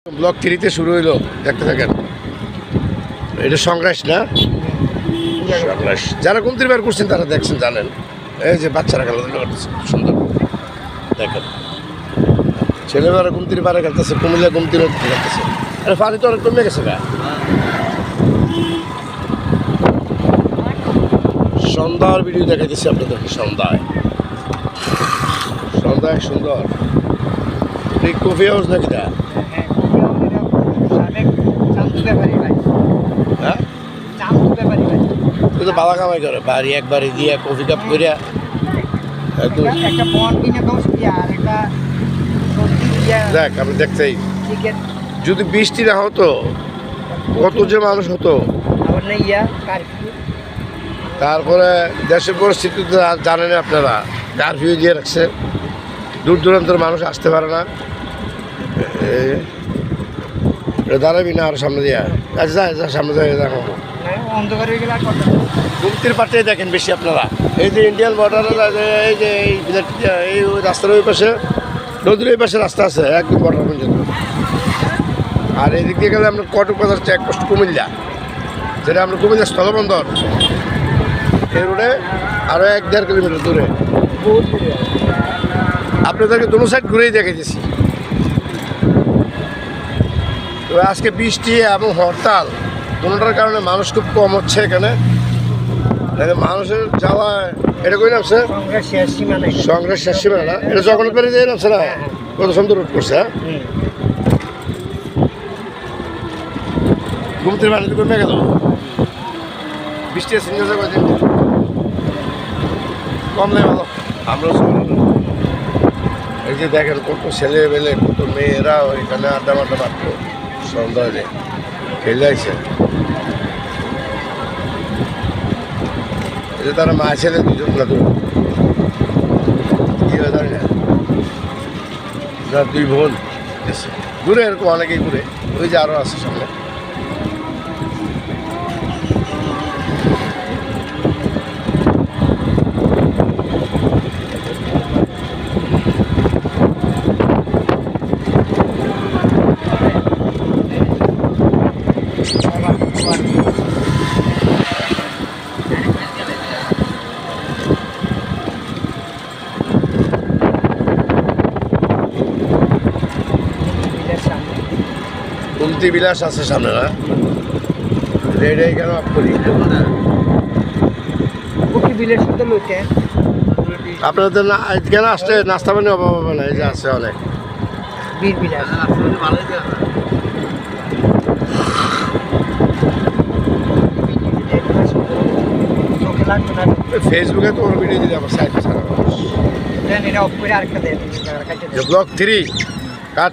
Block 3-তে শুরু হইলো, দেখতে থাকেন। এটা সংগ্রাস না, সংগ্রাস। যারা গুমতির বের করছেন তারা দেখছেন, জানেন। এই যে বাচ্চারা খেলাধুলা করতেছে, সুন্দর দেখেন। ছেলেমেয়েরা গুমতির পাড়ে খেলতেছে, কুমিল্লা গুমতির খেলতেছে। আরে পানি তো অনেক কমে গেছে না। সন্ধ্যার ভিডিও দেখাইতেছি আপনাদেরকে। সন্ধ্যায় সুন্দর কফি হাউস নাকি না? হ্যাঁ, তো বাবা কামাই করে, বাড়ি একবারে দিয়া কফি কাপ করিয়া দেখ। আমি দেখতেই, যদি বৃষ্টি না হতো কত যে মানুষ হতো। তারপরে দেশের পরিস্থিতি তো জানেন আপনারা, কারফিউ দিয়ে রাখছে, দূর দূরান্তের মানুষ আসতে পারে না। দাঁড়াবি না আর সামনে দিয়া, আচ্ছা যা সামনে যাই দেখো। গুমতির পাটে দেখেন বেশি আপনারা। এই যে ইন্ডিয়ান বর্ডারের এই যে এই রাস্তার ওই পাশে, নদীর ওই পাশে রাস্তা আছে একদম বর্ডার পর্যন্ত। আর এই দিক দিয়ে গেলে আমরা কটক বাজার চেকপোস্ট কুমিল্লা, যেটা আমরা কুমিল্লা স্থলবন্দর, এই রোডে আরও 1-1.5 কিলোমিটার দূরে। আপনাদেরকে দুটো সাইড ঘুরেই দেখাইতেছি। তো আজকে বৃষ্টি এবং হরতাল দুটোটার কারণে মানুষ খুব কম হচ্ছে এখানে। মানুষের যাওয়া এটা কই নামছে সংগ্রাস শেষ সীমা না, এটা জগন্নাথ বাড়ি দিয়ে নামছে না, কত সুন্দর রোড করছে। ঘুমতির বাড়িতে কমে গেল, বৃষ্টি আছে কমলে ভালো। আমরা এই যে দেখেন কত ছেলে মেলে, কত মেয়েরা ওইখানে আড্ডা মাড্ডা মারত সন্ধ্যায় খেলে আসছে। এই যে তারা মা ছেলে দুজন না, কি হয় জানি না, 2 বোন ঘুরে, এরকম অনেকেই ঘুরে। ওই যে আরও আছে সামনে। গুমতি বিলাস আছে সামনে না, রেডাই কেন আপ করি আপনাদের না কেন আসলে নাস্তা পানি অভাব হবে না। এই যে আছে অনেক ফেসবুকে তো ওর ভিডিও দিলে আমার সাইড ছাড়া। ব্লক 3 কাট।